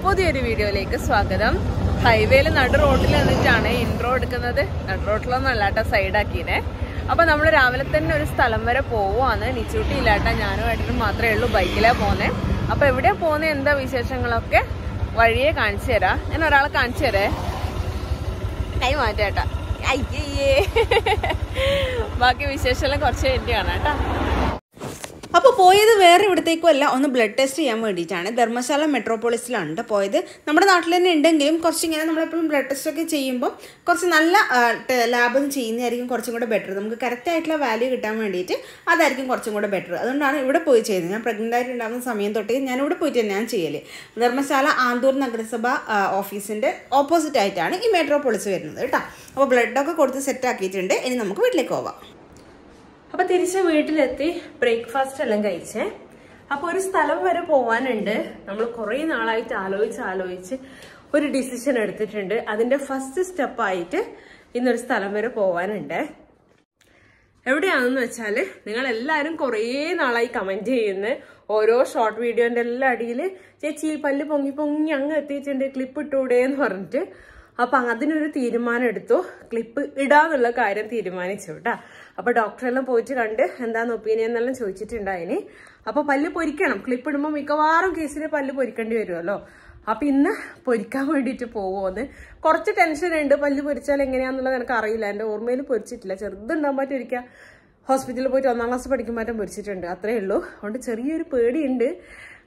പുതിയൊരു വീഡിയോയിലേക്ക് സ്വാഗതം. ഹൈവേയിൽ നടു റോഡിൽ നിന്നിട്ടാണ് ഇൻട്രോ എടുക്കുന്നത്. നടു റോഡിലൊന്നും അല്ലാട്ട, സൈഡാക്കിനെ. അപ്പൊ നമ്മൾ രാവിലെ തന്നെ ഒരു സ്ഥലം വരെ പോവാന്ന്. നിച്ചൂട്ടി ഇല്ലാട്ട, ഞാനും ഏട്ടനും മാത്രമേ ഉള്ളൂ ബൈക്കിലാണ് പോന്നെ. അപ്പൊ എവിടെയാ പോകുന്നത്, എന്താ വിശേഷങ്ങളൊക്കെ വഴിയെ കാണിച്ചു തരാം. ഞാൻ ഒരാളെ കാണിച്ചു തരേ, കൈ മാറ്റാട്ടാ. അയ്യേ, ബാക്കി വിശേഷം കുറച്ച് കഴിഞ്ഞിട്ട് കാണാം കേട്ടാ. അപ്പോൾ പോയത് വേറെ ഇവിടത്തേക്കും അല്ല, ഒന്ന് ബ്ലഡ് ടെസ്റ്റ് ചെയ്യാൻ വേണ്ടിയിട്ടാണ്. ധർമ്മശാല മെട്രോപോളിസിലാണ് പോയത്. നമ്മുടെ നാട്ടിൽ തന്നെ ഉണ്ടെങ്കിലും കുറച്ചിങ്ങനെ നമ്മളെപ്പോഴും ബ്ലഡ് ടെസ്റ്റ് ഒക്കെ ചെയ്യുമ്പോൾ കുറച്ച് നല്ല ലാബ് ചെയ്യുന്നതായിരിക്കും കുറച്ചും കൂടെ ബെറ്റർ. നമുക്ക് കറക്റ്റായിട്ടുള്ള വാല്യൂ കിട്ടാൻ വേണ്ടിയിട്ട് അതായിരിക്കും കുറച്ചും കൂടെ ബെറ്റർ. അതുകൊണ്ടാണ് ഇവിടെ പോയി ചെയ്യുന്നത്. ഞാൻ പ്രഗ്നൻ്റ് ആയിട്ടുണ്ടാകുന്ന സമയം തൊട്ടേ ഞാനിവിടെ പോയിട്ട് തന്നെയാണ് ചെയ്യൽ. ധർമ്മശാല ആന്തൂർ നഗരസഭ ഓഫീസിൻ്റെ ഓപ്പോസിറ്റ് ആയിട്ടാണ് ഈ മെട്രോപോളിസ് വരുന്നത് കേട്ടോ. അപ്പോൾ ബ്ലഡൊക്കെ കൊടുത്ത് സെറ്റ് ആക്കിയിട്ടുണ്ട്. ഇനി നമുക്ക് വീട്ടിലേക്ക് പോവാം. അപ്പൊ തിരിച്ച് വീട്ടിലെത്തി ബ്രേക്ക്ഫാസ്റ്റ് എല്ലാം കഴിച്ചേ. അപ്പൊ ഒരു സ്ഥലം വരെ പോവാനുണ്ട്. നമ്മൾ കുറെ നാളായിട്ട് ആലോചിച്ച് ഒരു ഡിസിഷൻ എടുത്തിട്ടുണ്ട്. അതിന്റെ ഫസ്റ്റ് സ്റ്റെപ്പായിട്ട് ഇന്നൊരു സ്ഥലം വരെ പോവാനുണ്ട്. എവിടെയാണെന്ന് വെച്ചാല്, നിങ്ങൾ എല്ലാവരും കുറേ നാളായി കമന്റ് ചെയ്യുന്ന ഓരോ ഷോർട്ട് വീഡിയോന്റെ എല്ലാ അടിയിൽ ചേച്ചി പല്ല് പൊങ്ങി അങ്ങ് എത്തിയിട്ടുണ്ട്, ക്ലിപ്പ് ഇട്ടൂടെ എന്ന് പറഞ്ഞിട്ട്. അപ്പൊ അതിനൊരു തീരുമാനം എടുത്തു, ക്ലിപ്പ് ഇടാന്നുള്ള കാര്യം തീരുമാനിച്ചു കേട്ടാ. അപ്പൊ ഡോക്ടറെല്ലാം പോയിട്ട് കണ്ട് എന്താന്ന് ഒപ്പീനിയൻ എന്നെല്ലാം ചോദിച്ചിട്ടുണ്ടായിന്. അപ്പൊ പല്ല് പൊരിക്കണം, ക്ലിപ്പ് ഇടുമ്പോൾ മിക്കവാറും കേസിൽ പല്ല് പൊരിക്കേണ്ടി വരുമല്ലോ. അപ്പൊ ഇന്ന് പൊരിക്കാൻ വേണ്ടിയിട്ട് പോവുമെന്ന്. കുറച്ച് ടെൻഷൻ ഉണ്ട്, പല്ല് പൊരിച്ചാൽ എങ്ങനെയാന്നുള്ളത് എനിക്ക് അറിയില്ല. എന്റെ ഓർമ്മയിൽ പൊരിച്ചിട്ടില്ല. ചെറുതുണ്ടാകുമ്പോൾ ഒരിക്കൽ ഹോസ്പിറ്റലിൽ പോയിട്ട് 1ാം ക്ലാസ് പഠിക്കുമ്പോൾ പൊരിച്ചിട്ടുണ്ട്, അത്രേ ഉള്ളൂ. അതുകൊണ്ട് ചെറിയൊരു പേടിയുണ്ട്.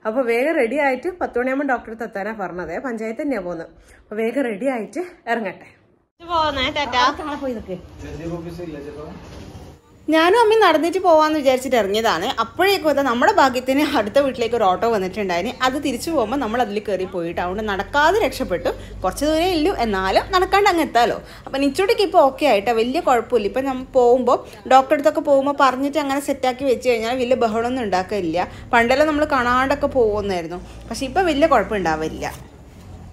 അപ്പൊ വേഗം റെഡി ആയിട്ട് 10 മണിയാകുമ്പോൾ ഡോക്ടറെ എത്താനാ പറഞ്ഞത്. പഞ്ചായത്ത് തന്നെയാ പോകുന്നത്. അപ്പൊ വേഗം റെഡി ആയിട്ട് ഇറങ്ങട്ടെ. ഞാനും അമ്മയും നടന്നിട്ട് പോവാന്ന് വിചാരിച്ചിട്ട് ഇറങ്ങിയതാണ്. അപ്പോഴേക്കും നമ്മുടെ ഭാഗ്യത്തിന് അടുത്ത വീട്ടിലേക്ക് ഒരു ഓട്ടോ വന്നിട്ടുണ്ടായിന്. അത് തിരിച്ചു പോകുമ്പോൾ നമ്മൾ അതിൽ കയറി പോയിട്ട് അതുകൊണ്ട് നടക്കാതെ രക്ഷപ്പെട്ടു. കുറച്ച് ദൂരേ ഇല്ലു, എന്നാലും നടക്കാണ്ട് അങ്ങ് എത്താലോ. അപ്പം നിച്ചോട്ടിക്ക് ഇപ്പോൾ ഓക്കെ ആയിട്ടാ, വലിയ കുഴപ്പമില്ല. ഇപ്പം നമ്മൾ പോകുമ്പോൾ ഡോക്ടറെ അടുത്തൊക്കെ പോകുമ്പോൾ പറഞ്ഞിട്ട് അങ്ങനെ സെറ്റാക്കി വെച്ച് കഴിഞ്ഞാൽ വലിയ ബഹളമൊന്നും ഉണ്ടാക്കില്ല. പണ്ടെല്ലാം നമ്മൾ കാണാണ്ടൊക്കെ പോകുന്നതായിരുന്നു. പക്ഷെ ഇപ്പം വലിയ കുഴപ്പമുണ്ടാവില്ല.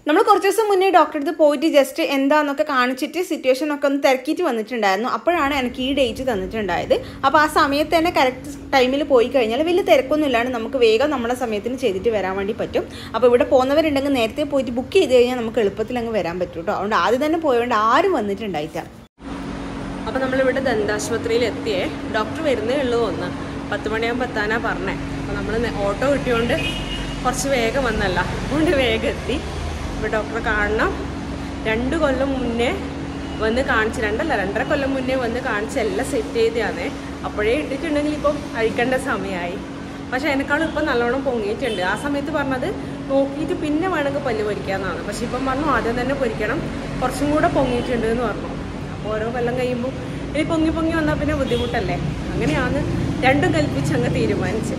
നമ്മൾ കുറച്ച് ദിവസം മുന്നേ ഡോക്ടറെ അടുത്ത് പോയിട്ട് ജസ്റ്റ് എന്താണെന്നൊക്കെ കാണിച്ചിട്ട് സിറ്റുവേഷനൊക്കെ ഒന്ന് തിരക്കിയിട്ട് വന്നിട്ടുണ്ടായിരുന്നു. അപ്പോഴാണ് എനിക്ക് ഈ ഡേറ്റ് തന്നിട്ടുണ്ടായത്. അപ്പോൾ ആ സമയത്ത് തന്നെ കറക്റ്റ് ടൈമിൽ പോയി കഴിഞ്ഞാൽ വലിയ തിരക്കൊന്നും ഇല്ലാണ്ട് നമുക്ക് വേഗം നമ്മളെ സമയത്തിന് ചെയ്തിട്ട് വരാൻ വേണ്ടി പറ്റും. അപ്പോൾ ഇവിടെ പോകുന്നവരുണ്ടെങ്കിൽ നേരത്തെ പോയിട്ട് ബുക്ക് ചെയ്ത് കഴിഞ്ഞാൽ നമുക്ക് എളുപ്പത്തിൽ അങ്ങ് വരാൻ പറ്റും കേട്ടോ. അതുകൊണ്ട് ആദ്യം തന്നെ പോയതുകൊണ്ട് ആരും വന്നിട്ടുണ്ടായില്ല. അപ്പോൾ നമ്മളിവിടെ ദന്താശുപത്രിയിൽ എത്തിയേ. ഡോക്ടർ വരുന്നേ ഉള്ളൂ. 10 മണിയാകുമ്പോൾ എത്താനാ പറഞ്ഞേ. അപ്പോൾ നമ്മൾ ഓട്ടോ കിട്ടിയോണ്ട് കുറച്ച് വേഗം വന്നല്ല, അതുകൊണ്ട് വേഗം എത്തി. ഇപ്പോൾ ഡോക്ടറെ കാണണം. 2 കൊല്ലം മുന്നേ വന്ന് കാണിച്ച്, 2.5 കൊല്ലം മുന്നേ വന്ന് കാണിച്ച് എല്ലാം സെറ്റ് ചെയ്തതാണ്. അപ്പോഴേ ഇട്ടിട്ടുണ്ടെങ്കിൽ ഇപ്പം അഴിക്കേണ്ട സമയമായി. പക്ഷെ അതിനേക്കാളും ഇപ്പം നല്ലോണം പൊങ്ങിയിട്ടുണ്ട്. ആ സമയത്ത് പറഞ്ഞത് നോക്കിയിട്ട് പിന്നെ വേണമെങ്കിൽ പല്ല് പൊരിക്കാമെന്നാണ്. പക്ഷെ ഇപ്പം പറഞ്ഞു ആദ്യം തന്നെ പൊരിക്കണം, കുറച്ചും കൂടെ പൊങ്ങിയിട്ടുണ്ട് എന്ന് പറഞ്ഞു. അപ്പോൾ ഓരോ കൊല്ലം കഴിയുമ്പോൾ ഇനി പൊങ്ങി വന്നാൽ പിന്നെ ബുദ്ധിമുട്ടല്ലേ. അങ്ങനെയാണ് രണ്ടും കൽപ്പിച്ച് അങ്ങ് തീരുമാനിച്ച്.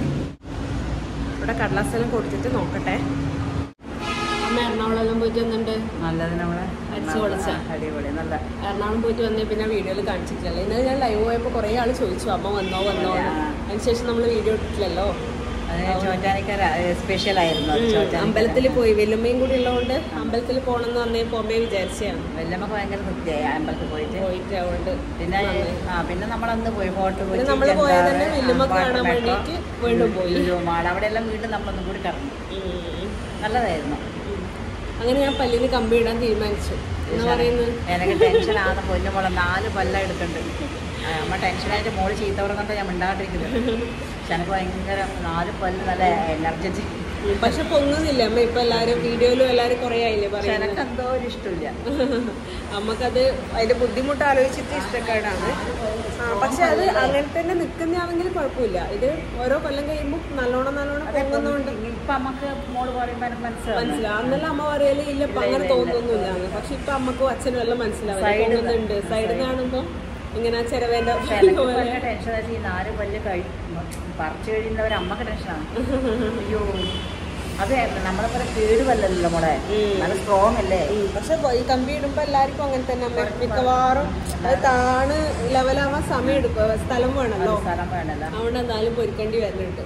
ഇവിടെ കടലാസെല്ലാം കൊടുത്തിട്ട് നോക്കട്ടെ. എറണാകുളം പോയിട്ട് വന്നിട്ടുണ്ട്. നല്ലത്, നമ്മളെ അടിച്ചു പൊളിച്ച അടിപൊളി. നല്ല എറണാകുളം പോയിട്ട് വന്നേ പിന്നെ വീഡിയോയിൽ കാണിച്ചിട്ടില്ലല്ലോ. ഇന്നലെ ഞാൻ ലൈവ് പോയപ്പോൾ കുറേ ആൾ ചോദിച്ചു അമ്മ വന്നോ. അതിനുശേഷം നമ്മൾ വീഡിയോ ഇട്ടിട്ടില്ലല്ലോ. സ്പെഷ്യൽ ആയിരുന്നു. അമ്പലത്തിൽ പോയി, വെല്ലുമ്മയും കൂടി ഉള്ളതുകൊണ്ട് അമ്പലത്തിൽ പോകണമെന്ന് പറഞ്ഞേ പോമ്പേ വിചാരിച്ചാണ്. വെല്ലമ്മക്ക് ഭയങ്കര തൃപ്തിയായി അമ്പലത്തിൽ പോയിട്ട്. അതുകൊണ്ട് പിന്നെ നമ്മളന്ന് പോയി ഫോട്ടോ, പിന്നെ നമ്മൾ പോയത് തന്നെ വെല്ലുമ്മ കാണാൻ വേണ്ടിയിട്ട് വീണ്ടും പോയി. അവിടെ എല്ലാം വീണ്ടും നമ്മളൊന്നും കൂടി കറങ്ങി. നല്ലതായിരുന്നു. അങ്ങനെ ഞാൻ പല്ലിന് കമ്പി ഇടാൻ തീരുമാനിച്ചു. എന്താ പറയുന്നത്, എനിക്ക് ടെൻഷനാണ് പൊന്നു മോളെ. 4 പല്ല എടുക്കുന്നുണ്ട്. അമ്മ ടെൻഷനായിട്ട് മോള് ചീത്ത പറഞ്ഞിട്ട് ഞാൻ മിണ്ടാണ്ടിരിക്കുന്നത്. പക്ഷെ എനിക്ക് ഭയങ്കര 4 പല്ല് നല്ല എനർജറ്റിക്. പക്ഷെ പൊങ്ങുന്നില്ല അമ്മ. ഇപ്പൊ എല്ലാരും വീഡിയോയിലും എല്ലാരും കുറെ ആയില്ലേ പറയാം. എനിക്ക് എന്തോ ഒരു ഇഷ്ടമില്ല. അമ്മക്കത് അതിന്റെ ബുദ്ധിമുട്ട് ആലോചിച്ചിട്ട് ഇഷ്ടക്കേടാണ്. പക്ഷെ അത് അങ്ങനെ തന്നെ നിൽക്കുന്നതാണെങ്കിൽ കുഴപ്പമില്ല. ഇത് ഓരോ കൊല്ലം കഴിയുമ്പോൾ നല്ലോണം പൊങ്ങുന്നോണ്ട് ഇപ്പൊ അമ്മക്ക് മോള് പറയുമ്പോ എനിക്ക് മനസ്സിലാവും. അന്നെല്ലാം അമ്മ പറയല് ഇല്ല ഇപ്പൊ അങ്ങനെ തോന്നുന്നൊന്നുമില്ല. പക്ഷെ ഇപ്പൊ അമ്മക്കും അച്ഛനും എല്ലാം മനസ്സിലാവുന്നുണ്ട്. സൈഡിൽ കാണുമ്പോ ഇങ്ങനെ ചെലവേന്റെ ടെൻഷൻ. 4 പല്ല് പറിച്ചു കഴിയുന്നവർ അമ്മക്ക് ടെൻഷനാണ്. അയ്യോ, അതെ നമ്മളെ പോലെ കേടുവല്ലല്ലോ മോളെ, നല്ല സ്ട്രോങ് അല്ലേ. പക്ഷെ ഈ കമ്പി ഇടുമ്പോ എല്ലാവർക്കും അങ്ങനെ തന്നെ അമ്മ. മിക്കവാറും അത് താണ് ലെവലാവാൻ സമയം എടുക്കും, സ്ഥലം വേണല്ലോ. അതുകൊണ്ട് എന്തായാലും പൊരിക്കേണ്ടി വരുന്നുണ്ട്.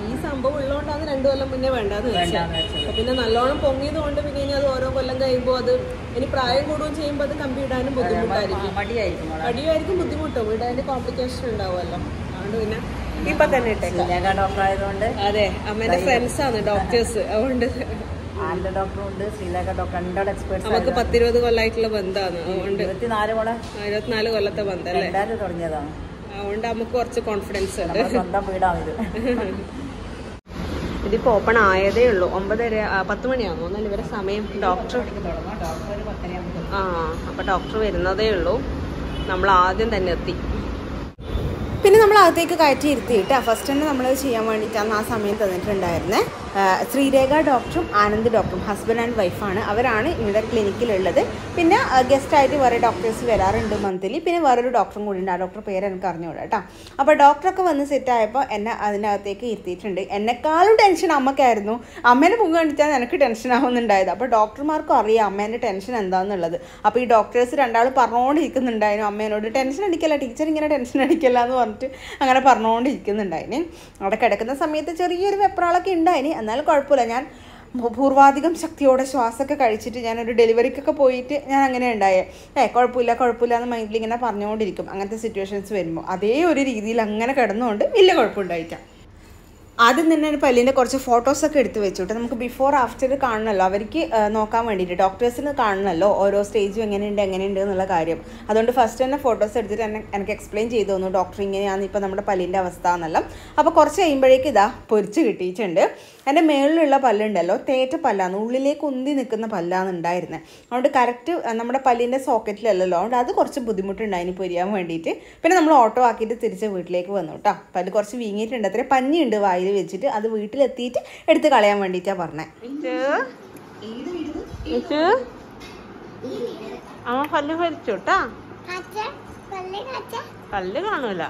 ഈ സംഭവം ഉള്ളതുകൊണ്ടാണ് 2 കൊല്ലം മുന്നേ വേണ്ടാന്ന് വെച്ചത്. പിന്നെ നല്ലോണം പൊങ്ങിയത് കൊണ്ട് പിന്നെ ഇനി അത് ഓരോ കൊല്ലം കഴിയുമ്പോൾ അത് ഇനി പ്രായം കൂടുകയും ചെയ്യുമ്പോൾ അത് കമ്പി ഇടാനും ബുദ്ധിമുട്ടായിരിക്കും. മടിയായിരിക്കും, ബുദ്ധിമുട്ടും. ഇടാൻ്റെ കോംപ്ലിക്കേഷൻ ഉണ്ടാവുമല്ലോ. അതുകൊണ്ട് പിന്നെ ഇപ്പൊ തന്നെ ഇട്ടേക്കാം. ഡോക്ടർ ആയതുകൊണ്ട്. അതെ, അമ്മേന്റെ ഫ്രണ്ട്സ് ആണ് ഡോക്ടേഴ്സ്. അതുകൊണ്ട് ആനന്ദ ഡോക്ടറും ഉണ്ട്, ശ്രീലേഖ ഡോക്ടർ, രണ്ടോടെ എക്സ്പേർട്സ്. നമുക്ക് 10-20 കൊല്ലമായിട്ടുള്ള ബന്ധമാണ്. അതുകൊണ്ട് 24 കൊല്ലത്തെ ബന്ധം അല്ലേ തുടങ്ങിയതാണ്. അതുകൊണ്ട് നമുക്ക് കുറച്ച് കോൺഫിഡൻസ് ഉണ്ട്. സ്വന്തം വീടാണിത്. ഇതിപ്പോ ഓപ്പൺ ആയതേ ഉള്ളൂ. 10 മണിയാകുമോ എന്നല്ല ഇവരെ സമയം. ഡോക്ടർ അപ്പൊ ഡോക്ടർ വരുന്നതേ ഉള്ളൂ. നമ്മൾ ആദ്യം തന്നെ എത്തി. പിന്നെ നമ്മൾ അകത്തേക്ക് കയറ്റി ഇരുത്തിയിട്ട് ഫസ്റ്റ് തന്നെ നമ്മൾ ചെയ്യാൻ വേണ്ടിയിട്ടാണ് ആ സമയം തന്നിട്ടുണ്ടായിരുന്നത്. ശ്രീരേഖ ഡോക്ടറും ആനന്ദ് ഡോക്ടറും ഹസ്ബൻഡ് ആൻഡ് വൈഫാണ്. അവരാണ് ഇവിടെ ക്ലിനിക്കിലുള്ളത്. പിന്നെ ഗസ്റ്റായിട്ട് വേറെ ഡോക്ടേഴ്സ് വരാറുണ്ട് മന്ത്ലി. പിന്നെ വേറൊരു ഡോക്ടറും കൂടി ഉണ്ട്. ആ ഡോക്ടർ പേര് എനിക്ക് അറിഞ്ഞുകൂടാ കേട്ടോ. അപ്പോൾ ഡോക്ടറൊക്കെ വന്ന് സെറ്റായപ്പോൾ എന്നെ അതിനകത്തേക്ക് ഇരുത്തിയിട്ടുണ്ട്. എന്നെക്കാളും ടെൻഷൻ അമ്മയ്ക്കായിരുന്നു. അമ്മേനെ മുഖം കണ്ടിട്ടാണ് എനിക്ക് ടെൻഷൻ ആവുന്നുണ്ടായത്. അപ്പോൾ ഡോക്ടർമാർക്കും അറിയാം അമ്മേൻ്റെ ടെൻഷൻ എന്താണെന്നുള്ളത്. അപ്പോൾ ഈ ഡോക്ടേഴ്സ് രണ്ടാളും പറഞ്ഞുകൊണ്ടിരിക്കുന്നുണ്ടായിരുന്നു അമ്മേനോട്, ടെൻഷൻ അടിക്കല്ല ടീച്ചർ, ഇങ്ങനെ ടെൻഷൻ അടിക്കല്ല എന്ന് പറഞ്ഞിട്ട് അങ്ങനെ പറഞ്ഞുകൊണ്ടിരിക്കുന്നുണ്ടായിന്. അവിടെ കിടക്കുന്ന സമയത്ത് ചെറിയൊരു വെപ്രാളൊക്കെ ഉണ്ടായിന്. എന്നാലും കുഴപ്പമില്ല. ഞാൻ പൂർവാധികം ശക്തിയോടെ ശ്വാസമൊക്കെ കഴിച്ചിട്ട് ഞാനൊരു ഡെലിവറിക്കൊക്കെ പോയിട്ട് ഞാൻ അങ്ങനെ ഉണ്ടായേ. കുഴപ്പമില്ല എന്ന് മൈൻഡിൽ ഇങ്ങനെ പറഞ്ഞുകൊണ്ടിരിക്കും അങ്ങനത്തെ സിറ്റുവേഷൻസ് വരുമ്പോൾ. അതേ ഒരു രീതിയിൽ അങ്ങനെ കിടന്നുകൊണ്ട് വലിയ കുഴപ്പമുണ്ടായിട്ടാണ്. ആദ്യം തന്നെ പല്ലിൻ്റെ കുറച്ച് ഫോട്ടോസൊക്കെ എടുത്ത് വെച്ചിട്ട് നമുക്ക് ബിഫോർ ആഫ്റ്റർ കാണണമല്ലോ, അവർക്ക് നോക്കാൻ വേണ്ടിയിട്ട് ഡോക്ടേഴ്സിന് കാണണമല്ലോ ഓരോ സ്റ്റേജും എങ്ങനെയുണ്ട് എന്നുള്ള കാര്യം. അതുകൊണ്ട് ഫസ്റ്റ് തന്നെ ഫോട്ടോസ് എടുത്തിട്ട് എനിക്ക് എക്സ്പ്ലെയിൻ ചെയ്തു തന്നു ഡോക്ടർ ഇങ്ങനെയാണ് ഇപ്പോൾ നമ്മുടെ പല്ലിൻ്റെ അവസ്ഥ എന്നെല്ലാം. അപ്പോൾ കുറച്ച് കഴിയുമ്പോഴേക്ക് ഇതാ പൊരിച്ച് കിട്ടിയിട്ടുണ്ട്. എൻ്റെ മേളിലുള്ള പല്ലുണ്ടല്ലോ തേറ്റ പല്ലാണ്, ഉള്ളിലേക്ക് ഉന്തി നിൽക്കുന്ന പല്ലാണ് ഉണ്ടായിരുന്നത്. അതുകൊണ്ട് കറക്റ്റ് നമ്മുടെ പല്ലിൻ്റെ സോക്കറ്റിലല്ലല്ലോ, അതുകൊണ്ട് അത് കുറച്ച് ബുദ്ധിമുട്ടുണ്ടായിന് പൊരിയാൻ വേണ്ടിയിട്ട്. പിന്നെ നമ്മൾ ഓട്ടോ ആക്കിയിട്ട് തിരിച്ച് വീട്ടിലേക്ക് വന്നു കേട്ടോ. പല്ല് കുറച്ച് വീങ്ങിയിട്ടുണ്ട്, അത്ര പഞ്ഞിയുണ്ട് വായിൽ വെച്ചിട്ട്. അത് വീട്ടിലെത്തിയിട്ട് എടുത്ത് കളയാൻ വേണ്ടിയിട്ടാണ് പറഞ്ഞത്. പല്ല് ഭരിച്ചു കേട്ടാ, പല്ല് കാണൂല.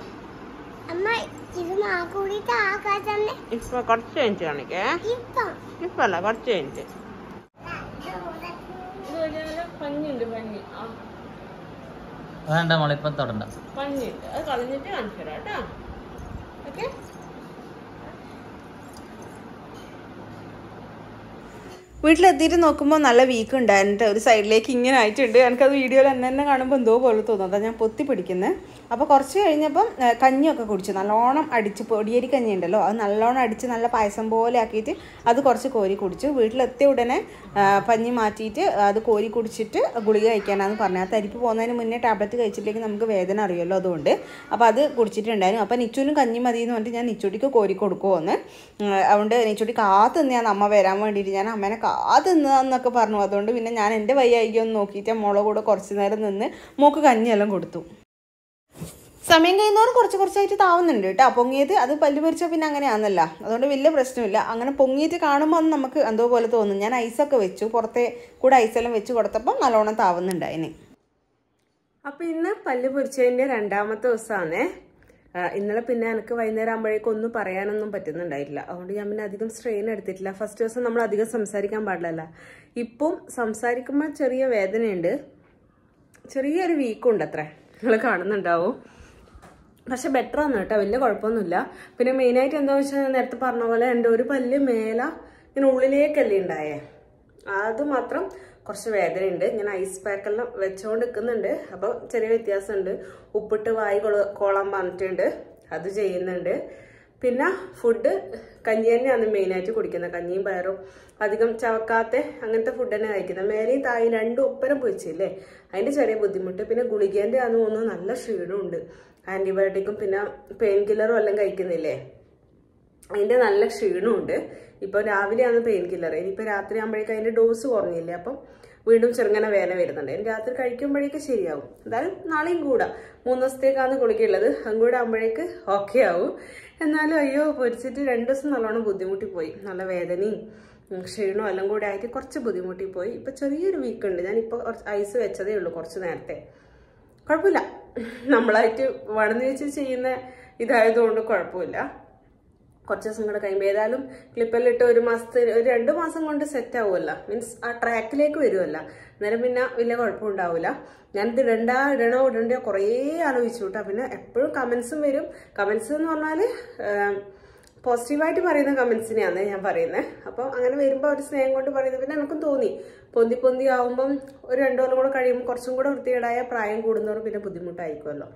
ഇപ്പൊ കുറച്ച് കഴിഞ്ഞിട്ട് കാണിക്കേ, ഇപ്പല്ല കുറച്ച് കഴിഞ്ഞിട്ട്. പഞ്ഞിണ്ട് പഞ്ഞിണ്ട്, അത് കളഞ്ഞിട്ട് കാണിച്ചു തരാം കേട്ടാ. ഓക്കെ, വീട്ടിലെത്തിയിട്ട് നോക്കുമ്പോൾ നല്ല വീക്ക് ഉണ്ടായിട്ട് ഒരു സൈഡിലേക്ക് ഇങ്ങനെ ആയിട്ടുണ്ട്. എനിക്കത് വീഡിയോയിൽ എന്നെ കാണുമ്പോൾ എന്തോ പോലെ തോന്നും. അതാണ് ഞാൻ പൊത്തി പിടിക്കുന്നത്. അപ്പോൾ കുറച്ച് കഴിഞ്ഞപ്പം കഞ്ഞിയൊക്കെ കുടിച്ചു, നല്ലോണം അടിച്ച്, പൊടിയരി കഞ്ഞി ഉണ്ടല്ലോ അത് നല്ലോണം അടിച്ച് നല്ല പായസം പോലെ ആക്കിയിട്ട് അത് കുറച്ച് കോരി കുടിച്ചു. വീട്ടിലെത്തിയ ഉടനെ പഞ്ഞി മാറ്റിയിട്ട് അത് കോരി കുടിച്ചിട്ട് ഗുളിക കഴിക്കാനാണെന്ന് പറഞ്ഞത്. ആ തരിപ്പ് പോകുന്നതിന് മുന്നേ ടാബ്ലറ്റ് കഴിച്ചില്ലെങ്കിൽ നമുക്ക് വേദന അറിയുമല്ലോ, അതുകൊണ്ട് അപ്പോൾ അത് കുടിച്ചിട്ടുണ്ടായിരുന്നു. അപ്പോൾ നിച്ചുവിനും കഞ്ഞി മതി എന്ന് പറഞ്ഞിട്ട് ഞാൻ നിച്ചുട്ടിക്ക് കോരി കൊടുക്കുമെന്ന്. അതുകൊണ്ട് നിച്ചുട്ടി കാത്തു നിന്നാണ് അമ്മ വരാൻ വേണ്ടിയിട്ട്. ഞാൻ അമ്മേനെ കാത്തുന്നതെന്നൊക്കെ പറഞ്ഞു. അതുകൊണ്ട് പിന്നെ ഞാൻ എൻ്റെ വയ്യായികൊന്ന് നോക്കിയിട്ട് മോളെ കൂടെ കുറച്ച് നേരം നിന്ന് മോക്ക് കഞ്ഞിയെല്ലാം കൊടുത്തു. സമയം കഴിയുന്നവരും കുറച്ചായിട്ട് താവുന്നുണ്ട് കേട്ടോ. പൊങ്ങിയത് അത് പല്ല് പൊരിച്ചാൽ പിന്നെ അങ്ങനെയാണെന്നല്ല, അതുകൊണ്ട് വലിയ പ്രശ്നമില്ല. അങ്ങനെ പൊങ്ങിയിട്ട് കാണുമ്പോൾ അത് നമുക്ക് എന്തോ പോലെ തോന്നും. ഞാൻ ഐസൊക്കെ വെച്ചു, പുറത്തെ കൂടെ ഐസെല്ലാം വെച്ച് കൊടുത്തപ്പോൾ നല്ലോണം താവുന്നുണ്ടായിന്. അപ്പോൾ ഇന്ന് പല്ല് പൊരിച്ചതിൻ്റെ 2ാമത്തെ ദിവസമാണേ. ഇന്നലെ പിന്നെ എനിക്ക് വൈകുന്നേരം ആകുമ്പോഴേക്കും ഒന്നും പറയാനൊന്നും പറ്റുന്നുണ്ടായിട്ടില്ല. അതുകൊണ്ട് ഞാൻ പിന്നെ അധികം സ്ട്രെയിൻ എടുത്തിട്ടില്ല. ഫസ്റ്റ് ദിവസം നമ്മൾ അധികം സംസാരിക്കാൻ പാടില്ലല്ലോ. ഇപ്പം സംസാരിക്കുമ്പോൾ ചെറിയ വേദനയുണ്ട്, ചെറിയൊരു വീക്കുണ്ട്, അത്ര നിങ്ങൾ കാണുന്നുണ്ടാവും. പക്ഷെ ബെറ്റർ ആണ് കേട്ടോ, വലിയ കുഴപ്പമൊന്നുമില്ല. പിന്നെ മെയിനായിട്ട് എന്താണെന്ന് വെച്ചാൽ ഞാൻ നേരത്തെ പറഞ്ഞ പോലെ എൻ്റെ ഒരു പല്ല് മേലെ ഇങ്ങനെ ഉള്ളിലേക്കല്ലേ ഉണ്ടായേ, അത് മാത്രം കുറച്ച് വേദനയുണ്ട്. ഞാൻ ഐസ് പാക്കെല്ലാം വെച്ചുകൊണ്ട് നിൽക്കുന്നുണ്ട്. അപ്പോൾ ചെറിയ വ്യത്യാസമുണ്ട്. ഉപ്പിട്ട് വായി കോളാൻ പറഞ്ഞിട്ടുണ്ട്, അത് ചെയ്യുന്നുണ്ട്. പിന്നെ ഫുഡ് കഞ്ഞി തന്നെയാണ് മെയിനായിട്ട് കുടിക്കുന്നത്. കഞ്ഞിയും പയറും അധികം ചവക്കാത്ത അങ്ങനത്തെ ഫുഡ് തന്നെ കഴിക്കുന്നത്. മേലെയും തായും 2 ഒപ്പരം പൊരിച്ചില്ലേ, അതിൻ്റെ ചെറിയ ബുദ്ധിമുട്ട്. പിന്നെ ഗുളികേൻ്റെ ആണെന്ന് തോന്നുന്നു, നല്ല ക്ഷീണമുണ്ട്. ആൻറ്റിബയോട്ടിക്കും പിന്നെ പെയിൻ കില്ലറും എല്ലാം കഴിക്കുന്നില്ലേ, അതിൻ്റെ നല്ല ക്ഷീണമുണ്ട്. ഇപ്പോൾ രാവിലെയാണ് പെയിൻ കില്ലർ. ഇനിയിപ്പോൾ രാത്രി ആകുമ്പോഴേക്കും അതിൻ്റെ ഡോസ് കുറഞ്ഞില്ലേ, അപ്പം വീണ്ടും ചെറുങ്ങനെ വേദന വരുന്നുണ്ട്. ഇനി രാത്രി കഴിക്കുമ്പോഴേക്ക് ശരിയാവും. എന്തായാലും നാളെയും കൂടാ, 3 ദിവസത്തേക്കാണ് ഗുളികയുള്ളത്. അതും കൂടെ ആകുമ്പോഴേക്ക് ഓക്കെ ആവും. എന്നാലും അയ്യോ പൊരിച്ചിട്ട് 2 ദിവസം നല്ലോണം ബുദ്ധിമുട്ടിപ്പോയി. നല്ല വേദനയും ക്ഷീണവും എല്ലാം കൂടെ ആയിട്ട് കുറച്ച് ബുദ്ധിമുട്ടിപ്പോയി. ഇപ്പം ചെറിയൊരു വീക്കുണ്ട്. ഞാനിപ്പോൾ കുറച്ച് ഐസ് വെച്ചതേ ഉള്ളൂ കുറച്ച് നേരത്തെ. കുഴപ്പമില്ല, നമ്മളായിട്ട് വളർന്നു വെച്ച് ചെയ്യുന്ന ഇതായതുകൊണ്ട് കുഴപ്പമില്ല. കുറച്ച് ദിവസം കൂടെ കഴിയുമ്പോൾ ഏതായാലും ക്ലിപ്പെല്ലാം ഇട്ട് 1 മാസത്തിന് 2 മാസം കൊണ്ട് സെറ്റ് ആവുമല്ലോ, മീൻസ് ആ ട്രാക്കിലേക്ക് വരുമല്ലോ. അന്നേരം പിന്നെ വലിയ കുഴപ്പമുണ്ടാവില്ല. ഞാനിത് ഇടണ്ടോ കുറേ ആലോചിച്ചു കേട്ടോ. പിന്നെ എപ്പോഴും കമൻസും വരും. കമൻസ് എന്ന് പറഞ്ഞാൽ പോസിറ്റീവായിട്ട് പറയുന്ന കമൻസിനെയാണ് ഞാൻ പറയുന്നത്. അപ്പോൾ അങ്ങനെ വരുമ്പോൾ ഒരു സ്നേഹം കൊണ്ട് പറയുന്നത്. പിന്നെ എനിക്കും തോന്നി പൊന്തി ആവുമ്പം ഒരു 2 കൊല്ലം കൂടെ കഴിയുമ്പോൾ കുറച്ചും കൂടെ വൃത്തികേടായ പ്രായം കൂടുന്നവരും പിന്നെ ബുദ്ധിമുട്ടായിരിക്കുമല്ലോ.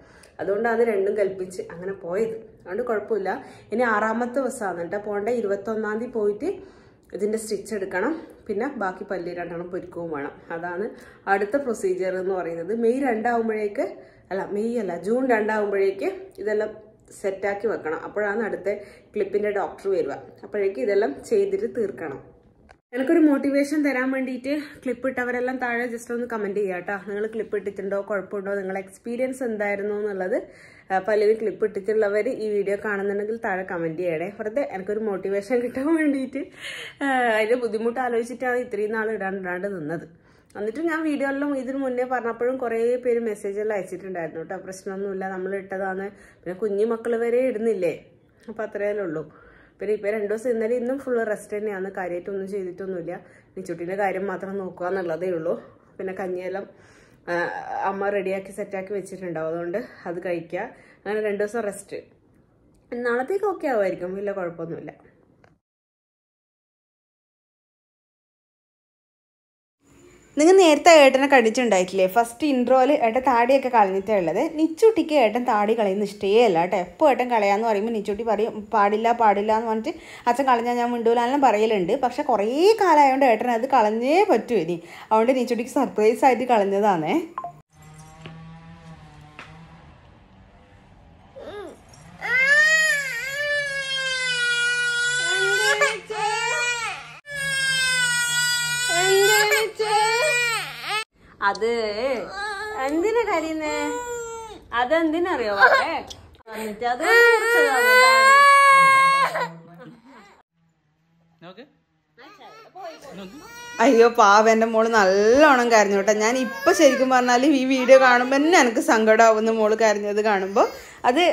അതുകൊണ്ടാണ് രണ്ടും കൽപ്പിച്ച് അങ്ങനെ പോയത്. അതുകൊണ്ട് കുഴപ്പമില്ല. ഇനി 6ാമത്തെ ദിവസമാണ് കേട്ടോ പോകേണ്ട. 21-ാം തീയതി പോയിട്ട് ഇതിൻ്റെ സ്റ്റിച്ച് എടുക്കണം, പിന്നെ ബാക്കി പല്ല് 2 പൊരിക്കുകയും വേണം. അതാണ് അടുത്ത പ്രൊസീജിയർ എന്ന് പറയുന്നത്. മെയ് 2 ആകുമ്പോഴേക്ക് ജൂൺ 2 ആകുമ്പോഴേക്ക് ഇതെല്ലാം സെറ്റാക്കി വെക്കണം. അപ്പോഴാണ് അടുത്ത ക്ലിപ്പിൻ്റെ ഡോക്ടർ വരിക. അപ്പോഴേക്ക് ഇതെല്ലാം ചെയ്തിട്ട് തീർക്കണം. എനിക്കൊരു മോട്ടിവേഷൻ തരാൻ വേണ്ടിയിട്ട് ക്ലിപ്പ് ഇട്ടവരെല്ലാം താഴെ ജസ്റ്റ് ഒന്ന് കമൻറ്റ് ചെയ്യുക കേട്ടോ. നിങ്ങൾ ക്ലിപ്പ് ഇട്ടിട്ടുണ്ടോ, കുഴപ്പമുണ്ടോ, നിങ്ങളുടെ എക്സ്പീരിയൻസ് എന്തായിരുന്നു എന്നുള്ളത് പലരും ക്ലിപ്പ് ഇട്ടിട്ടുള്ളവർ ഈ വീഡിയോ കാണുന്നുണ്ടെങ്കിൽ താഴെ കമൻറ്റ് ചെയ്യണേ. വെറുതെ എനിക്കൊരു മോട്ടിവേഷൻ കിട്ടാൻ വേണ്ടിയിട്ട് അതിൻ്റെ ബുദ്ധിമുട്ട് ആലോചിച്ചിട്ടാണ് ഇത്രയും നാൾ ഇടാണ്ട് നിന്നത്. എന്നിട്ട് ഞാൻ വീഡിയോ എല്ലാം ഇതിന് മുന്നേ പറഞ്ഞപ്പോഴും കുറേ പേര് മെസ്സേജെല്ലാം അയച്ചിട്ടുണ്ടായിരുന്നു കേട്ടോ. പ്രശ്നമൊന്നുമില്ല, നമ്മൾ ഇട്ടതാണ്, പിന്നെ കുഞ്ഞു മക്കൾ വരെ ഇടുന്നില്ലേ, അപ്പം അത്രയല്ലേ ഉള്ളൂ. പിന്നെ ഇപ്പോൾ 2 ദിവസം ഇന്നും ഫുള്ള് റെസ്റ്റ് തന്നെയാണ്, കാര്യമായിട്ടൊന്നും ചെയ്തിട്ടൊന്നുമില്ല. നിച്ചുട്ടിൻ്റെ കാര്യം മാത്രം നോക്കുക എന്നുള്ളതേ ഉള്ളൂ. പിന്നെ കഞ്ഞിയെല്ലാം അമ്മ റെഡിയാക്കി സെറ്റാക്കി വെച്ചിട്ടുണ്ടാവും, അതുകൊണ്ട് അത് കഴിക്കുക. അങ്ങനെ 2 ദിവസം റെസ്റ്റ്. നാളത്തേക്ക് ഓക്കെ ആവുമായിരിക്കും, വലിയ കുഴപ്പമൊന്നുമില്ല. നിങ്ങൾ നേരത്തെ ഏട്ടനെ കണ്ടിട്ടുണ്ടായിട്ടില്ലേ? ഫസ്റ്റ് ഇൻട്രോയിൽ ഏട്ടൻ താടിയൊക്കെ കളഞ്ഞിട്ടേ ഉള്ളത്. നിച്ചുട്ടിക്ക് ഏട്ടൻ താടി കളയുന്ന ഇഷ്ടമേ അല്ല കേട്ടോ. എപ്പോൾ ഏട്ടൻ കളയാന്ന് പറയുമ്പോൾ നിച്ചുട്ടി പറയും പാടില്ല എന്ന് പറഞ്ഞിട്ട് അച്ഛൻ കളഞ്ഞാൽ ഞാൻ മിണ്ടൂലെല്ലാം പറയലുണ്ട്. പക്ഷെ കുറേ കാലമായതുകൊണ്ട് ഏട്ടൻ അത് കളഞ്ഞേ പറ്റൂ ഇനി. അതുകൊണ്ട് നിച്ചുട്ടിക്ക് സർപ്രൈസ് ആയിട്ട് കളഞ്ഞതാണേ. അത് എന്തിനാ കരയുന്നേ? അതെന്തിനറിയോ? എന്നിട്ട് അത് അയ്യോ പാവ, എൻ്റെ മോള് നല്ലോണം കരഞ്ഞു കേട്ടോ. ഞാൻ ഇപ്പം ശരിക്കും പറഞ്ഞാൽ ഈ വീഡിയോ കാണുമ്പോൾ തന്നെ എനിക്ക് സങ്കടമാവുന്നു മോള് കരഞ്ഞത് കാണുമ്പോൾ. അത്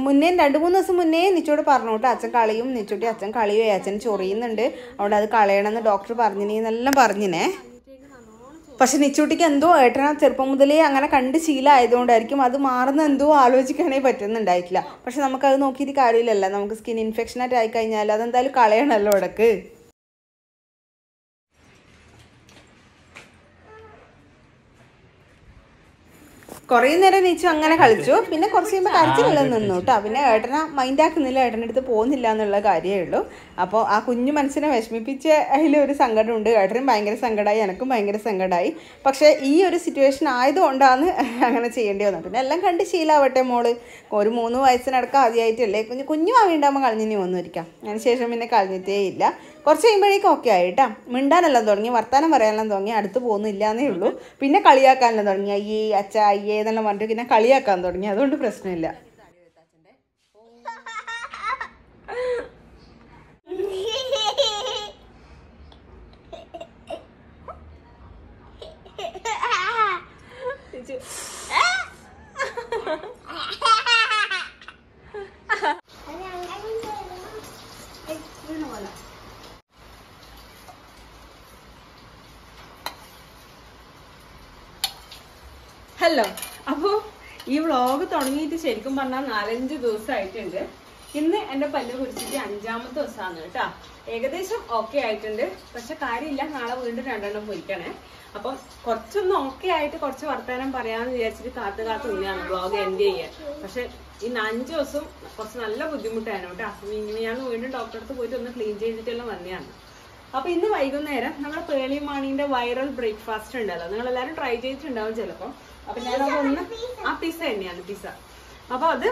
മുന്നേ 2-3 ദിവസം മുന്നേ നിച്ചോട് പറഞ്ഞു കേട്ടോ, അച്ഛൻ കളയും നിച്ചുട്ടി, അച്ഛൻ കളയുമേ, അച്ഛൻ ചൊറിയുന്നുണ്ട്, അവിടെ അത് കളയണമെന്ന് ഡോക്ടർ പറഞ്ഞിനെന്നെല്ലാം പറഞ്ഞിനെ. പക്ഷെ നിച്ചൂട്ടിക്ക് എന്തോ ഏട്ടനാ ചെറുപ്പം മുതലേ അങ്ങനെ കണ്ട് ശീലമായതുകൊണ്ടായിരിക്കും അത് മാറുന്ന എന്തോ ആലോചിക്കാനേ പറ്റുന്നുണ്ടായിട്ടില്ല. പക്ഷെ നമുക്കത് നോക്കിയിട്ട് കാര്യമില്ലല്ലോ, നമുക്ക് സ്കിൻ ഇൻഫെക്ഷനായിട്ട് ആയിക്കഴിഞ്ഞാൽ അതെന്തായാലും കളയണമല്ലോ ഇടക്ക്. കുറേ നേരം നീച്ചു അങ്ങനെ കളിച്ചു. പിന്നെ കുറച്ച് കഴിയുമ്പോൾ കരച്ചിലെല്ലാം നിന്നു കേട്ടോ. പിന്നെ ഏട്ടനെ മൈൻഡാക്കുന്നില്ല, ഏട്ടൻ്റെ അടുത്ത് പോകുന്നില്ല എന്നുള്ള കാര്യമേ ഉള്ളൂ. അപ്പോൾ ആ കുഞ്ഞു മനസ്സിനെ വിഷമിപ്പിച്ച അതിലൊരു സങ്കടമുണ്ട്. ഏട്ടനും ഭയങ്കര സങ്കടമായി, എനക്കും ഭയങ്കര സങ്കടമായി. പക്ഷേ ഈ ഒരു സിറ്റുവേഷൻ ആയതുകൊണ്ടാണ് അങ്ങനെ ചെയ്യേണ്ടി വന്നത്. പിന്നെ എല്ലാം കണ്ട് ശീലമാവട്ടെ മോള്. ഒരു 3 വയസ്സിനടക്കം ആദ്യമായിട്ടല്ലേ കുഞ്ഞു വാങ്ങിണ്ടാകുമ്പോൾ കളഞ്ഞിനി ഒന്നുമിരിക്കാം. അതിന് ശേഷം പിന്നെ കളഞ്ഞിട്ടേ ഇല്ല. കുറച്ച് കഴിയുമ്പോഴേക്കും ഓക്കെ ആയിട്ടാ. മിണ്ടാനെല്ലാം തുടങ്ങി, വർത്താനം പറയാനെല്ലാം തുടങ്ങി, അടുത്ത് പോകുന്നില്ല എന്നേ ഉള്ളൂ. പിന്നെ കളിയാക്കാനെല്ലാം തുടങ്ങി, അയ്യേ അച്ഛ അയ്യേ എന്നെല്ലാം പറഞ്ഞിട്ട് പിന്നെ കളിയാക്കാൻ തുടങ്ങി. അതുകൊണ്ട് പ്രശ്നമില്ല. ഹലോ, അപ്പോൾ ഈ വ്ളോഗ് തുടങ്ങിയിട്ട് ശരിക്കും പറഞ്ഞാൽ 4-5 ദിവസമായിട്ടുണ്ട്. ഇന്ന് എൻ്റെ പല്ല് കുറിച്ചിട്ട് 5ാമത്തെ ദിവസമാണ് കേട്ടോ. ഏകദേശം ഓക്കെ ആയിട്ടുണ്ട്. പക്ഷെ കാര്യമില്ല, നാളെ വീണ്ടും 2 പൊരിക്കണേ. അപ്പം കുറച്ചൊന്ന് ഓക്കെ ആയിട്ട് കുറച്ച് വർത്തമാനം പറയാമെന്ന് വിചാരിച്ചിട്ട് കാത്തു നിന്നാണ് വ്ളോഗ് എൻഡ് ചെയ്യാൻ. പക്ഷെ ഇന്ന് 5 ദിവസം കുറച്ച് നല്ല ബുദ്ധിമുട്ടായിരുന്നു കേട്ടോ. ഞാൻ വീണ്ടും ഡോക്ടറെ അടുത്ത് പോയിട്ട് ഒന്ന് ക്ലീൻ ചെയ്തിട്ടെല്ലാം വന്നതാണ്. അപ്പൊ ഇന്ന് വൈകുന്നേരം നമ്മുടെ പേളി മാണീന്റെ വൈറൽ ബ്രേക്ക്ഫാസ്റ്റ് ഉണ്ടല്ലോ, നിങ്ങൾ എല്ലാവരും ട്രൈ ചെയ്തിട്ടുണ്ടാവും ചിലപ്പോൾ. അപ്പൊ ഞാനതൊന്ന് പിസ്സ തന്നെയാണ് പിസ്സ. അപ്പൊ അത്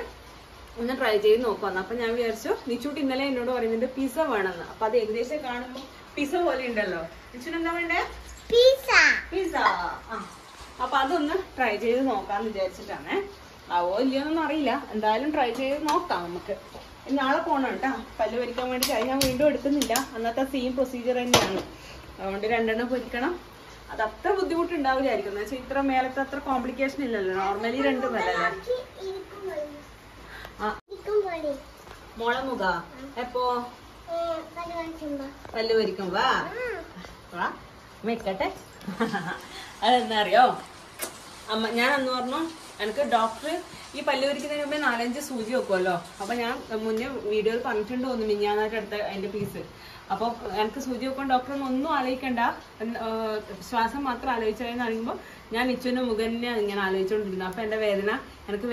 ഒന്ന് ട്രൈ ചെയ്ത് നോക്കുവാന്ന്. അപ്പൊ ഞാൻ വിചാരിച്ചു, നിച്ചൂട്ടി ഇന്നലെ എന്നോട് പറയുന്നുണ്ട് പിസ്സ വേണമെന്ന്. അപ്പൊ അത് ഏകദേശം കാണുമ്പോൾ പിസ്സ പോലെ ഉണ്ടല്ലോ. നിച്ചൂട്ടി എന്താ വേണ്ടേ? പിസ്സ. അപ്പൊ അതൊന്ന് ട്രൈ ചെയ്ത് നോക്കാന്ന് വിചാരിച്ചിട്ടാണ്. ആവോ ഇല്ലയോന്നൊന്നും അറിയില്ല, എന്തായാലും ട്രൈ ചെയ്ത് നോക്കാം നമുക്ക്. നാളെ പോണം കേട്ടോ പല്ല് പൊരിക്കാൻ വേണ്ടിയിട്ട്. ഞാൻ വീണ്ടും എടുക്കുന്നില്ല, അന്നത്തെ സെയിം പ്രൊസീജിയർ തന്നെയാണ്. അതുകൊണ്ട് 2 പൊരിക്കണം. അത് അത്ര ബുദ്ധിമുട്ടുണ്ടാവില്ലായിരിക്കും. എന്ന് വെച്ചാൽ ഇത്ര മേലത്തെ അത്ര കോംപ്ലിക്കേഷൻ ഇല്ലല്ലോ. നോർമലി 2 പല്ലല്ലേ. മോളെ മുഖ എപ്പോ പല്ല് പൊരിക്കുമ്പോ വെക്കട്ടെ. അതെന്താ അറിയോ അമ്മ, ഞാൻ അന്ന് പറഞ്ഞു എനിക്ക് ഡോക്ടർ ഈ പല്ല് പൊരിക്കുന്നതിന് മുമ്പേ 4-5 സൂചി വെക്കുമല്ലോ. അപ്പൊ ഞാൻ മുന്നേ വീഡിയോയിൽ പറഞ്ഞിട്ടുണ്ട് തോന്നുന്നു മിഞ്ഞാന്നായിട്ട് എടുത്ത അതിന്റെ പീസ്. അപ്പൊ എനിക്ക് സൂചി വെക്കാൻ ഡോക്ടർ ഒന്നും ആലോചിക്കണ്ട, ശ്വാസം മാത്രം ആലോചിച്ചതെന്ന് പറയുമ്പോൾ ഞാൻ നിച്ചുവിന്റെ മുഖന്നെ ഇങ്ങനെ ആലോചിച്ചുകൊണ്ടിരുന്നു. അപ്പൊ എന്റെ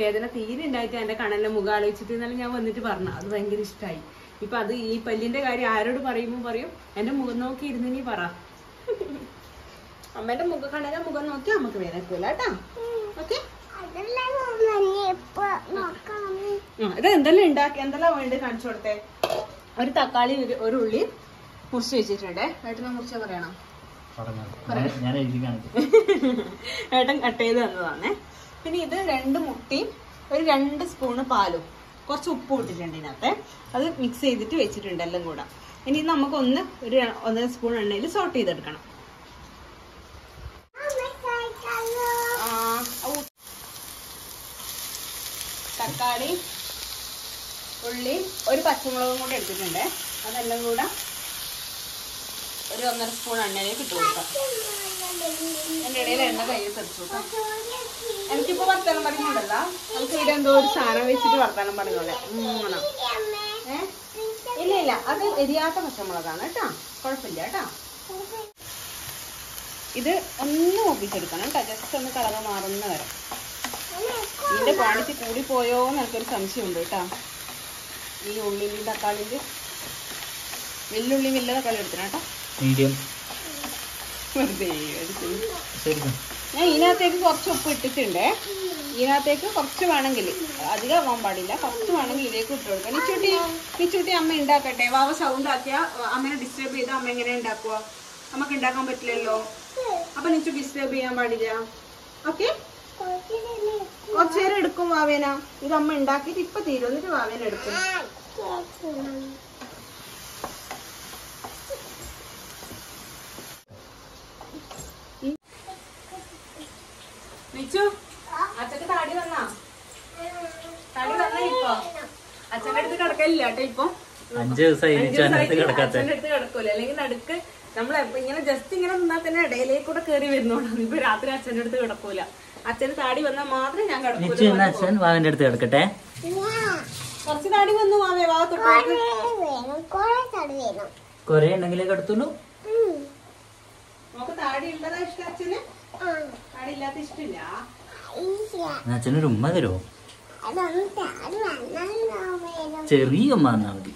വേദന തീരെ ഉണ്ടായിട്ട് എന്റെ കണ്ണന്റെ മുഖം ആലോചിച്ചിട്ട് എന്നാലും ഞാൻ വന്നിട്ട് പറഞ്ഞു. അത് ഭയങ്കര ഇഷ്ടമായി. ഇപ്പൊ അത് ഈ പല്ലിന്റെ കാര്യം ആരോട് പറയുമ്പോ പറയും എന്റെ മുഖം നോക്കി ഇരുന്ന് നീ പറ. അമ്മേന്റെ മുഖം കണ്ടാൽ മുഖം നോക്കി അമ്മക്ക് വേദനക്കൂല കേട്ടാ. ഓക്കെ, ഇത് എന്തെല്ലാം ഉണ്ടാക്കി എന്തെല്ലാം വേണ്ടി കാണിച്ചു കൊടുത്തേ. ഒരു തക്കാളി ഒരു ഉള്ളി മുറിച്ച് വെച്ചിട്ടുണ്ട്. ഏട്ടനെ മുറിച്ച പറയണം. ഏട്ടൻ കട്ട് ചെയ്ത് തന്നതാണേ. പിന്നെ ഇത് 2 മുട്ടയും ഒരു 2 സ്പൂണ് പാലും കുറച്ച് ഉപ്പ് ഇട്ടിട്ടുണ്ട് ഇതിനകത്ത്. അത് മിക്സ് ചെയ്തിട്ട് വെച്ചിട്ടുണ്ട് എല്ലാം കൂടെ. ഇനി നമുക്ക് ഒരു 1.5 സ്പൂൺ എണ്ണയിൽ സോട്ട് ചെയ്തെടുക്കണം. തക്കാളി, ഉള്ളി, ഒരു പച്ചമുളകും കൂടെ എടുത്തിട്ടുണ്ട്. അതെല്ലാം കൂടെ ഒരു 1.5 സ്പൂൺ എണ്ണയിലേക്ക് ഇട്ട് കൊടുക്കാം. എൻ്റെ ഇടയിൽ എണ്ണ കയ്യിൽ തെറിച്ചു കൊടുക്കാം. എനിക്കിപ്പോ വർത്താനം പറയുന്നുണ്ടല്ല, നമുക്ക് ഇവിടെ എന്തോ ഒരു സാധനം വെച്ചിട്ട് വർത്താനം പറഞ്ഞോളെ. ഇല്ല അത് എരിയാത്ത പച്ചമുളകാണ് കേട്ടാ, കുഴപ്പമില്ല കേട്ടാ. ഇത് ഒന്ന് ഒപ്പിച്ചെടുക്കണം കേട്ടോ, ജസ്റ്റ് ഒന്ന് കളർ മാറുന്ന വരെ. ഇതിന്റെ ക്വാണ്ടിറ്റി കൂടിപ്പോയോ എന്ന് എനിക്കൊരു സംശയമുണ്ട് കേട്ടോ. ഈ ഉള്ളിൻ്റെ തക്കാളിൻ്റെ വെല്ലുള്ളി വലിയ തക്കാളി എടുക്കണം കേട്ടോ, മീഡിയം. വെറുതെ ഞാൻ ഇതിനകത്തേക്ക് കുറച്ച് ഉപ്പ് ഇട്ടിട്ടുണ്ട്. ഇതിനകത്തേക്ക് കുറച്ച് വേണമെങ്കിൽ, അധികം ആവാൻ പാടില്ല, കുറച്ച് വേണമെങ്കിൽ ഇതിലേക്ക് ഇട്ട് കൊടുക്കാം. നിച്ചൂട്ടി അമ്മ ഉണ്ടാക്കട്ടെ. വാവ സൗണ്ട് ആക്കിയാ അമ്മനെ ഡിസ്റ്റർബ് ചെയ്താൽ അമ്മ എങ്ങനെ ഉണ്ടാക്കുക? നമുക്ക് ഉണ്ടാക്കാൻ പറ്റില്ലല്ലോ. അപ്പൊ നിച്ചു ഡിസ്റ്റർബ് ചെയ്യാൻ പാടില്ല. ഓക്കെ, കുറച്ചു നേരം എടുക്കും വാവേന. ഇത് അമ്മ ഉണ്ടാക്കിയിട്ട് ഇപ്പൊ തീരും, എന്നിട്ട് വാവേന എടുക്കും. നിച്ചു, അച്ഛന്റെ താടി വന്നാ? താടി വന്നാ ഇപ്പൊ? അച്ഛന്റെ അടുത്ത് കിടക്കലില്ല കേട്ടോ ഇപ്പൊ. 5 ദിവസമായി അച്ഛന്റെ അടുത്ത് കിടക്കൂല. അല്ലെങ്കിൽ നടുക്ക് നമ്മൾ ഇങ്ങനെ ജസ്റ്റ് ഇങ്ങനെ നിന്നാൽ തന്നെ ഇടയിലേക്കൂടെ കയറി വരുന്നോളാം. ഇപ്പൊ രാത്രി അച്ഛന്റെ അടുത്ത് കിടക്കൂല. അച്ഛന് താടി വന്നാൽ മാത്രമേ ഞാൻ കിടക്കൂല. അച്ഛൻ വാവിന്റെ അടുത്ത് കിടക്കട്ടെ. കുറച്ച് താടി വന്നു വാവേ, വാ തൊട്ടേക്ക്. കൊറേ ഉണ്ടെങ്കിലേ കിടത്തുള്ളൂ. നമുക്ക് താടി ഉള്ളതാ ഇഷ്ടം അച്ഛന്? താടി ഇല്ലാത്ത ഇഷ്ടമില്ല. അച്ഛനൊരു ഉമ്മ തരുമോ? ചെറിയ ഉമ്മ തന്നാ മതി.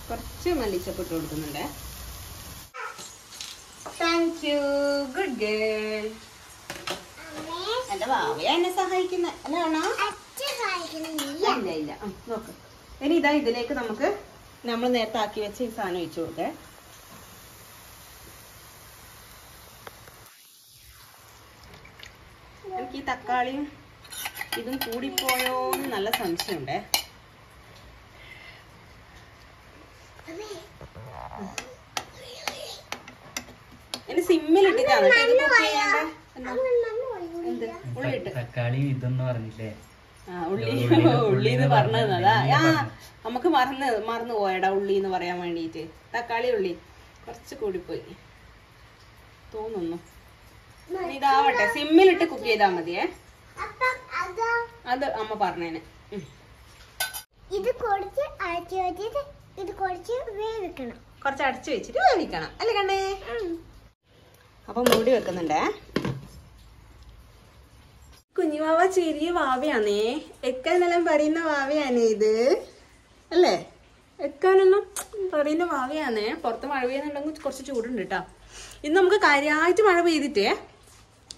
കുറച്ച് മല്ലിച്ചപ്പ് ഇട്ട് കൊടുക്കുന്നുണ്ട്. Thank you, good girl. എന്റെ വാവയാ എന്നെ സഹായിക്കുന്ന അല്ല? ഇല്ല നോക്ക്. ഇനി ഇതാ ഇതിലേക്ക് നമുക്ക് നമ്മൾ നേരത്തെ ആക്കി വെച്ച ഈ സാധനം ഒഴിച്ചു കൊടുക്കേ. എനിക്ക് ഈ തക്കാളിയും ഇതും കൂടിപ്പോയോന്ന് നല്ല സംശയമുണ്ടേ. ഇനി സിമ്മിലിട്ടിട്ടാണ് തക്കാളി ഇതെന്ന് പറഞ്ഞില്ലേ? ഉള്ളിന്ന് പറഞ്ഞതാ. നമുക്ക് മറന്നു പോയടാ ഉള്ളി എന്ന് പറയാൻ വേണ്ടിട്ട്. തക്കാളി ഉള്ളി കുറച്ച് കൂടിപ്പോയി തോന്നുന്നു. ഇതാവട്ടെ, സിമ്മിലിട്ട് കുക്ക് ചെയ്താൽ മതിയേ. അത് അമ്മ പറഞ്ഞേനെ. കുറച്ച് അടച്ചു വെച്ചിട്ട് വേവിക്കണം അല്ലേ കണ്ണേ? അപ്പൊ മൂടി വെക്കുന്നുണ്ടേ. കുഞ്ഞുവാവ ചെറിയ വാവയാണേ. എക്കാനെല്ലാം പറയുന്ന വാവയാണേ ഇത് അല്ലേ? എക്കാനെല്ലാം പറയുന്ന വാവയാണേ. പുറത്ത് മഴ പെയ്യുന്നുണ്ടെങ്കിൽ കുറച്ച് ചൂടുണ്ട് കേട്ടോ. ഇന്ന് നമുക്ക് കാര്യമായിട്ട് മഴ പെയ്തിട്ടേ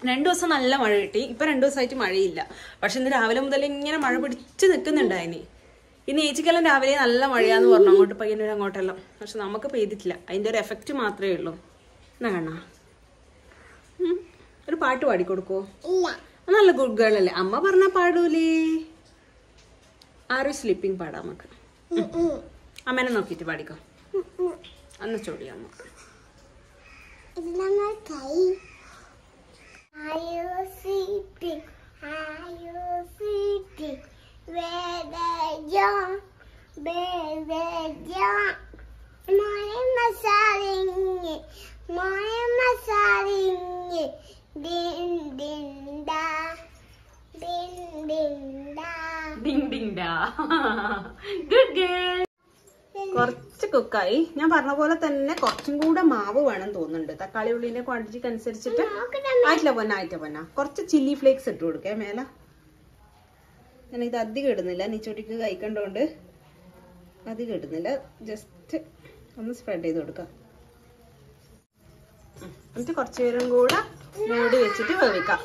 2 ദിവസം നല്ല മഴ കിട്ടി. ഇപ്പൊ 2 ദിവസമായിട്ട് മഴയില്ല. പക്ഷെ ഇന്ന് രാവിലെ മുതൽ ഇങ്ങനെ മഴ പിടിച്ച് നിൽക്കുന്നുണ്ടായിനി. ഇന്ന് ഏച്ചിക്കെല്ലാം രാവിലെ നല്ല മഴയാന്ന് പറഞ്ഞു, അങ്ങോട്ട് പയ്യന്നൂർ അങ്ങോട്ടെല്ലാം. പക്ഷെ നമുക്ക് പെയ്തിട്ടില്ല. അതിന്റെ ഒരു എഫക്റ്റ് മാത്രമേ ഉള്ളൂ. എന്നാ കാണാ ഒരു പാട്ട് പാടിക്കൊടുക്കോ? നല്ല ഗുഡ് ഗേൾ അല്ലേ? അമ്മ പറഞ്ഞ പാടൂലേ? ആരും സ്ലീപ്പിംഗ് പാടാം നമുക്ക്. അമ്മേനെ നോക്കിട്ട് പാടിക്കോ. അന്ന് ചോടി അമ്മ. Good girl. കുറച്ച് കുക്കായി. ഞാൻ പറഞ്ഞ പോലെ തന്നെ കുറച്ചും കൂടെ മാവ് വേണം തോന്നുന്നുണ്ട്. തക്കാളി ഉള്ളിന്റെ ക്വാണ്ടിറ്റിക്ക് അനുസരിച്ചിട്ട്. ആയിട്ടില്ല പൊന്ന. കുറച്ച് ചില്ലി ഫ്ലേക്സ് ഇട്ട് കൊടുക്കേ മേല. ഞാൻ ഇത് അധികം ഇടുന്നില്ല, നീച്ചോട്ടിക്ക് കഴിക്കണ്ടോണ്ട് അധികം ഇടുന്നില്ല. ജസ്റ്റ് ഒന്ന് സ്പ്രെഡ് ചെയ്ത് കൊടുക്കാം. എന്നിട്ട് കുറച്ചു നേരം കൂടെ മൂടി വെച്ചിട്ട് വേവിക്കാം.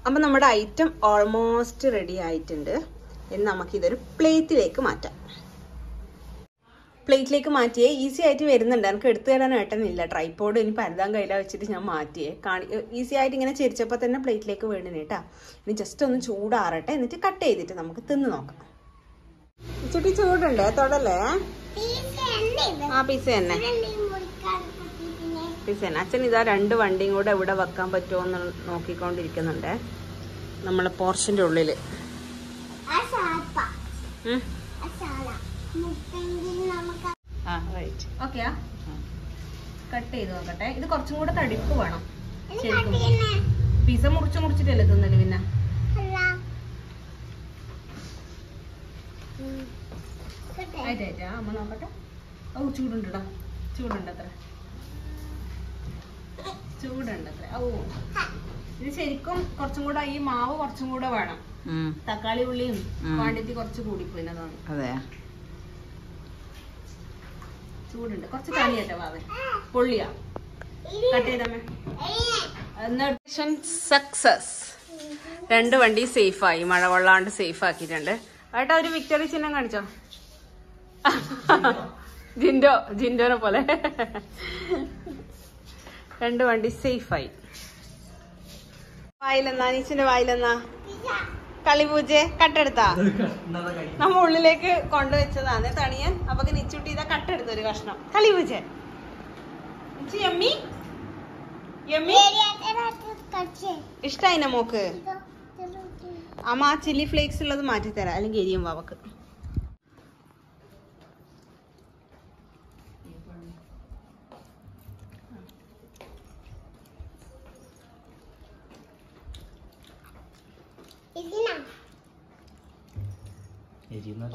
അപ്പൊ നമ്മുടെ ഐറ്റം ഓൾമോസ്റ്റ് റെഡി ആയിട്ടുണ്ട്. ഇനി നമുക്കിതൊരു പ്ലേറ്റിലേക്ക് മാറ്റാം. പ്ലേറ്റിലേക്ക് മാറ്റിയേ ഈസി ആയിട്ട് വരുന്നുണ്ട്. എനിക്ക് എടുത്തു തരാൻ ഏട്ടനില്ല. ട്രൈപോഡ് ഇനി പരതാൻ കയ്യില വെച്ചിട്ട് ഞാൻ മാറ്റിയേ. ഈസി ആയിട്ട് ഇങ്ങനെ ചെരിച്ചപ്പോൾ തന്നെ പ്ലേറ്റിലേക്ക് വീണിന് കേട്ടാ. ഇനി ജസ്റ്റ് ഒന്ന് ചൂടാറട്ടെ, എന്നിട്ട് കട്ട് ചെയ്തിട്ട് നമുക്ക് തിന്ന് നോക്കാം. ചുട്ടി ചൂടുണ്ട്, തൊടല്ലേ. ആ പീസ് തന്നെ. അച്ഛൻ ഇതാ 2 വണ്ടിയും കൂടെ ഇവിടെ വെക്കാൻ പറ്റുമോ എന്ന് നോക്കിക്കൊണ്ടിരിക്കുന്നുണ്ട് നമ്മളെ പോർഷന്റെ ഉള്ളില്. ഓക്കെയാ, കട്ട് ചെയ്ത് നോക്കട്ടെ. ഇത് കുറച്ചും കൂടെ തടിപ്പ് വേണം. പിസ മുറിച്ചിട്ടല്ലേ തിന്നല് പിന്നെ. ആയിട്ടാ അമ്മ നോക്കട്ടെ. ഓ ചൂടുണ്ടോ? ചൂടുണ്ടത്ര. ഓ ഇത് ശരിക്കും കുറച്ചും കൂടെ ഈ മാവ് കുറച്ചും കൂടെ വേണം. തക്കാളി ഉള്ളിയും ക്വാണ്ടിറ്റി കുറച്ച് കൂടിപ്പോയി. അതെ, ചൂടുണ്ട്. കുറച്ച് തണിയട്ടെ വാവ. പൊള്ളിയാ കട്ട് ചെയ്തമ്മേ. സക്സസ്. 2 വണ്ടി സേഫായി. മഴ കൊള്ളാണ്ട് സേഫ് ആക്കിയിട്ടുണ്ട്. ഏട്ടാ ഒരു വിക്ടറി ചിഹ്നം കാണിച്ചോ. ജിൻഡോനെ പോലെ 2 വണ്ടി സേഫായി. വായിലെന്നാ നീച്ചിന്റെ വായിലെന്നാ കളിപൂജെ കട്ടെടുത്താ നമ്മ ഉള്ളിലേക്ക് കൊണ്ടുവച്ചതാണ് തണിയൻ. അപ്പൊ നിച്ചുട്ടി ഇതാ കട്ടെടുത്ത ഒരു കഷ്ണം. കളിപൂജെ യമ്മി ഇഷ്ടായിന മോക്ക്? അമ്മ ആ ചില്ലി ഫ്ലേക്സ് ഉള്ളത് മാറ്റിത്തരാം, അല്ലെങ്കിൽ എരിയും വാവക്ക്.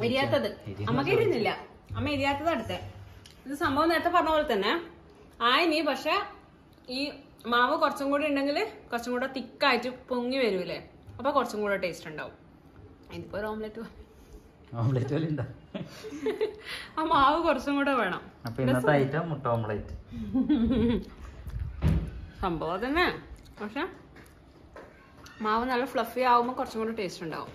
എരിയാത്തത് അമ്മക്ക് എരിയുന്നില്ല. അമ്മ എരിയാത്തത് അടുത്തേ. ഇത് സംഭവം നേരത്തെ പറഞ്ഞ പോലെ തന്നെ ആയിനി. പക്ഷെ ഈ മാവ് കുറച്ചും കൂടി ഉണ്ടെങ്കിൽ കുറച്ചും കൂടെ തിക്കായിട്ട് പൊങ്ങി വരൂലേ, അപ്പൊ കുറച്ചും കൂടെ ടേസ്റ്റ് ഉണ്ടാവും. ഇതിപ്പോ ഒരു ഓംലെറ്റ് ആ മാവ് കുറച്ചും കൂടെ വേണം. മുട്ട ഓംലെറ്റ് സംഭവം തന്നെ. പക്ഷെ മാവ് നല്ല ഫ്ലഫി ആവുമ്പോ കുറച്ചും കൂടെ ടേസ്റ്റ് ഉണ്ടാവും.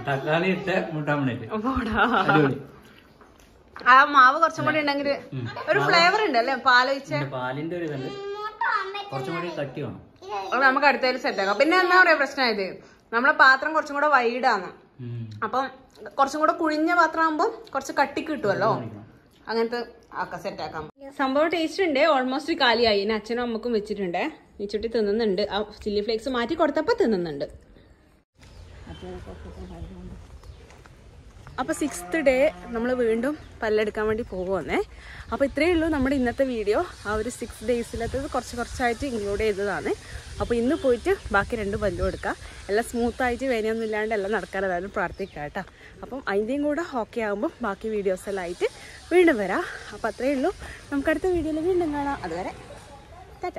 തക്കാളി ഇട്ട് മുട്ട ഓംലെറ്റ്. ആ മാവ് കുറച്ചും കൂടി ഉണ്ടെങ്കിൽ ഒരു ഫ്ലേവർ ഉണ്ട് അല്ലേ, പാലൊഴിച്ച പാലിന്റെ ഒരു ഇതുണ്ട്. കുറച്ചും കൂടി കട്ടി വേണം. നമുക്ക് അടുത്തതിൽ സെറ്റ് ആക്കാം. പിന്നെ എന്താ പറയാ പ്രശ്നമായത്, നമ്മളെ പാത്രം കുറച്ചും കൂടെ വൈഡാണ്. അപ്പം കുറച്ചും കൂടെ കുഴിഞ്ഞ പാത്രം ആകുമ്പോ കുറച്ച് കട്ടി കിട്ടുമല്ലോ. അങ്ങനത്തെ സെറ്റ് ആക്കാം. സംഭവം ടേസ്റ്റ് ഉണ്ട്. ഓൾമോസ്റ്റ് കാലിയായി. ഇനി അച്ഛനും അമ്മക്കും വെച്ചിട്ടുണ്ട്. നീച്ചുട്ടി തിന്നുന്നുണ്ട്. ആ ചില്ലി ഫ്ലേക്സ് മാറ്റി കൊടുത്തപ്പോ തിന്നുന്നുണ്ട്. അപ്പോൾ 6th ഡേ നമ്മൾ വീണ്ടും പല്ലെടുക്കാൻ വേണ്ടി പോകുവന്നേ. അപ്പോൾ ഇത്രയേ ഉള്ളൂ നമ്മുടെ ഇന്നത്തെ വീഡിയോ. ആ ഒരു 6 ഡേയ്സിലത്തത് കുറച്ചായിട്ട് ഇൻക്ലൂഡ് ചെയ്തതാണ്. അപ്പോൾ ഇന്ന് പോയിട്ട് ബാക്കി 2 പല്ലും എടുക്കുക. എല്ലാം സ്മൂത്തായിട്ട് വേനയൊന്നും ഇല്ലാണ്ട് എല്ലാം നടക്കാനായിരുന്നു പ്രാർത്ഥിക്കുക കേട്ടോ. അപ്പം അതിൻ്റെയും കൂടെ ഓക്കെ ആകുമ്പോൾ ബാക്കി വീഡിയോസ് എല്ലാം ആയിട്ട് വീണ്ടും വരാം. അപ്പോൾ അത്രയേ ഉള്ളൂ. നമുക്ക് അടുത്ത വീഡിയോയിൽ വീണ്ടും കാണാം. അതുവരെ ടാറ്റ.